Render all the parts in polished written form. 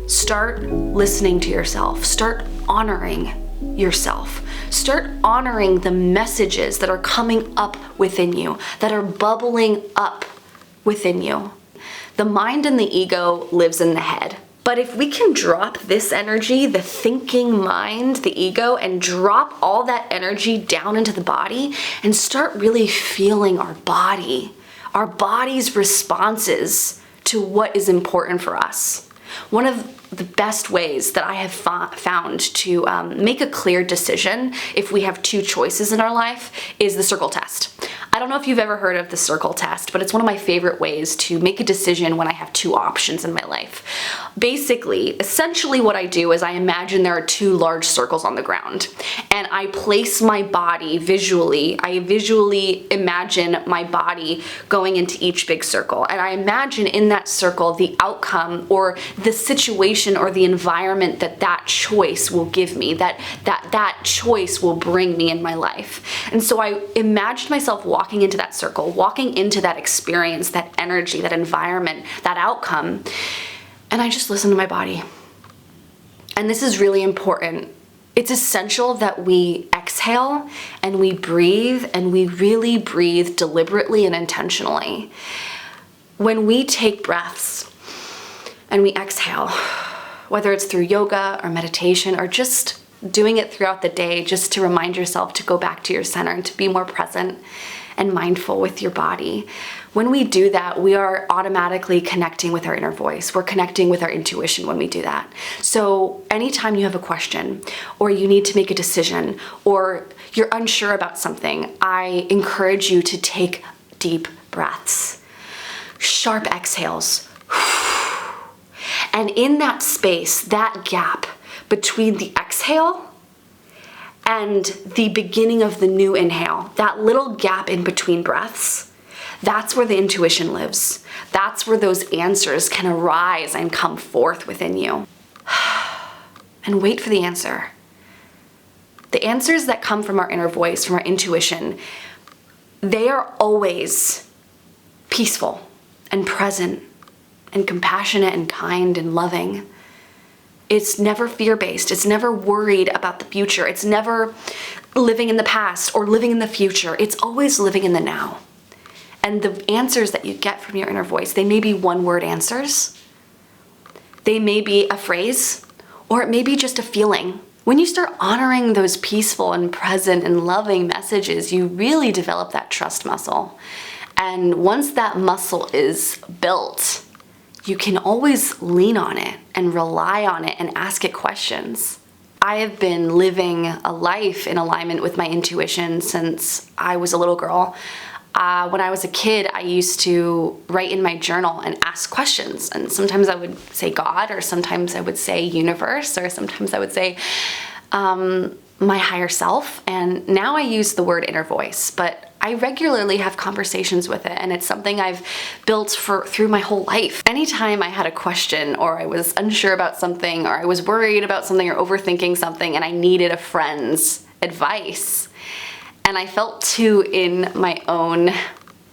Start listening to yourself. Start honoring yourself. Start honoring the messages that are coming up within you, that are bubbling up within you. The mind and the ego lives in the head. But if we can drop this energy, the thinking mind, the ego, and drop all that energy down into the body and start really feeling our body's responses to what is important for us. One of the best ways that I have found to make a clear decision if we have two choices in our life is the circle test. I don't know if you've ever heard of the circle test, but it's one of my favorite ways to make a decision when I have two options in my life. Basically, essentially what I do is I imagine there are two large circles on the ground, and I place my body visually. I visually imagine my body going into each big circle, and I imagine in that circle the outcome or the situation or the environment that choice will give me, that choice will bring me in my life. And so I imagined myself walking into that circle, walking into that experience, that energy, that environment, that outcome, and I just listened to my body. And this is really important. It's essential that we exhale and we breathe, and we really breathe deliberately and intentionally. When we take breaths and we exhale, whether it's through yoga or meditation or just doing it throughout the day, just to remind yourself to go back to your center and to be more present and mindful with your body. When we do that, we are automatically connecting with our inner voice. We're connecting with our intuition when we do that. So anytime you have a question, or you need to make a decision, or you're unsure about something, I encourage you to take deep breaths, sharp exhales. And in that space, that gap between the exhale and the beginning of the new inhale, that little gap in between breaths, that's where the intuition lives. That's where those answers can arise and come forth within you. And wait for the answer. The answers that come from our inner voice, from our intuition, they are always peaceful and present and compassionate and kind and loving. It's never fear-based. It's never worried about the future. It's never living in the past or living in the future. It's always living in the now. And the answers that you get from your inner voice, they may be one-word answers. They may be a phrase, or it may be just a feeling. When you start honoring those peaceful and present and loving messages, you really develop that trust muscle. And once that muscle is built, you can always lean on it and rely on it and ask it questions. I have been living a life in alignment with my intuition since I was a little girl. When I was a kid, I used to write in my journal and ask questions. And sometimes I would say God, or sometimes I would say universe, or sometimes I would say my higher self. And now I use the word inner voice, but I regularly have conversations with it, and it's something I've built through my whole life. Anytime I had a question, or I was unsure about something, or I was worried about something, or overthinking something, and I needed a friend's advice, and I felt too in my own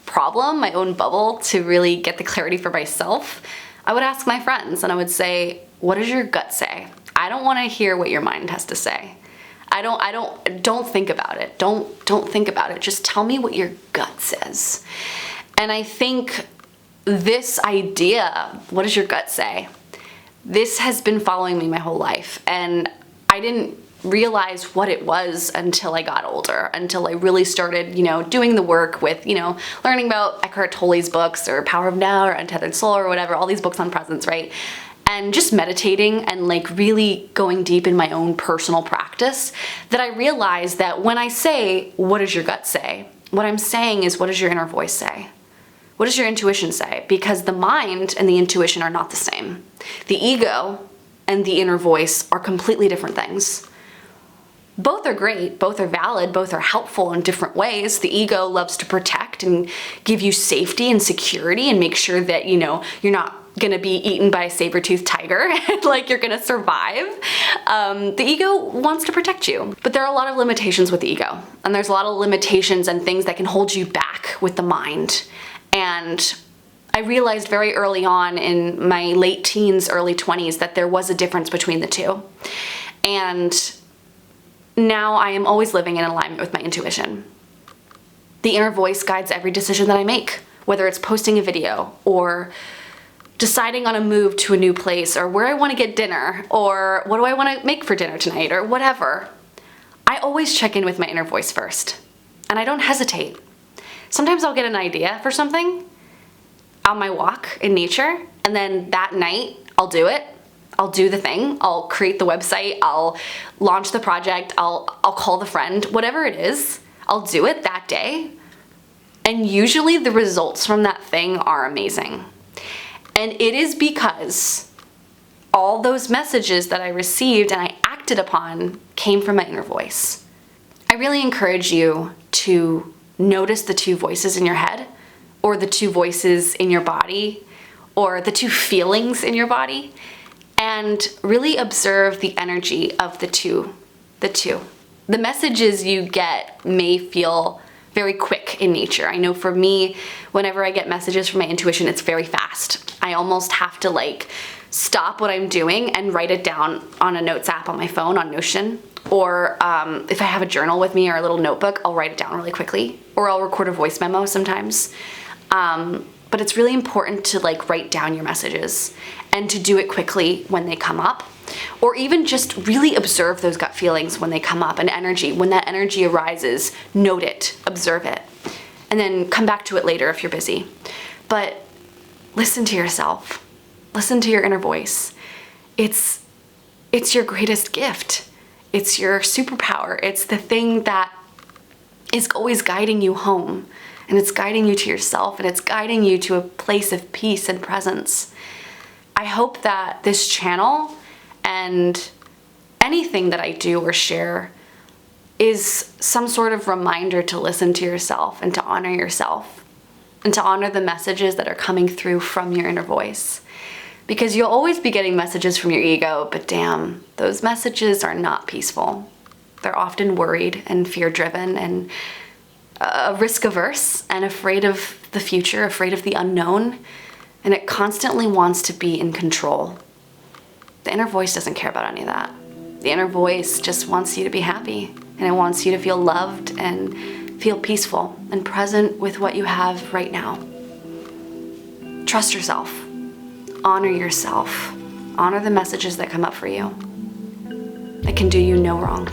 problem, my own bubble, to really get the clarity for myself, I would ask my friends, and I would say, what does your gut say? I don't want to hear what your mind has to say. Don't think about it. Don't think about it. Just tell me what your gut says. And I think this idea, what does your gut say? This has been following me my whole life. And I didn't realize what it was until I got older, until I really started, doing the work with, learning about Eckhart Tolle's books, or Power of Now, or Untethered Soul, or whatever, all these books on presence, right? And just meditating and really going deep in my own personal practice, that I realized that when I say, what does your gut say? What I'm saying is, what does your inner voice say? What does your intuition say? Because the mind and the intuition are not the same. The ego and the inner voice are completely different things. Both are great, both are valid, both are helpful in different ways. The ego loves to protect and give you safety and security and make sure that, you're not gonna be eaten by a saber-toothed tiger and you're gonna survive. The ego wants to protect you, but there are a lot of limitations with the ego, and there's a lot of limitations and things that can hold you back with the mind. And I realized very early on in my late teens, early 20s, that there was a difference between the two. And now I am always living in alignment with my intuition. The inner voice guides every decision that I make, whether it's posting a video or deciding on a move to a new place or where I want to get dinner or what do I want to make for dinner tonight or whatever. I always check in with my inner voice first, and I don't hesitate. Sometimes I'll get an idea for something on my walk in nature, and then that night I'll do it. I'll do the thing. I'll create the website. I'll launch the project. I'll call the friend, whatever it is. I'll do it that day. And usually the results from that thing are amazing. And it is because all those messages that I received and I acted upon came from my inner voice. I really encourage you to notice the two voices in your head, or the two voices in your body, or the two feelings in your body, and really observe the energy of the two. The messages you get may feel very quick in nature. I know for me, whenever I get messages from my intuition, it's very fast. I almost have to like stop what I'm doing and write it down on a notes app on my phone, on Notion. Or if I have a journal with me or a little notebook, I'll write it down really quickly. Or I'll record a voice memo sometimes. But it's really important to like write down your messages and to do it quickly when they come up. Or even just really observe those gut feelings when they come up, and energy. When that energy arises, note it, observe it, and then come back to it later if you're busy. But listen to yourself. Listen to your inner voice. It's your greatest gift. It's your superpower. It's the thing that is always guiding you home, and it's guiding you to yourself, and it's guiding you to a place of peace and presence. I hope that this channel and anything that I do or share is some sort of reminder to listen to yourself and to honor yourself and to honor the messages that are coming through from your inner voice. Because you'll always be getting messages from your ego, but damn, those messages are not peaceful. They're often worried and fear-driven and risk-averse and afraid of the future, afraid of the unknown, and it constantly wants to be in control. The inner voice doesn't care about any of that. The inner voice just wants you to be happy, and it wants you to feel loved and feel peaceful and present with what you have right now. Trust yourself. Honor yourself. Honor the messages that come up for you. It can do you no wrong.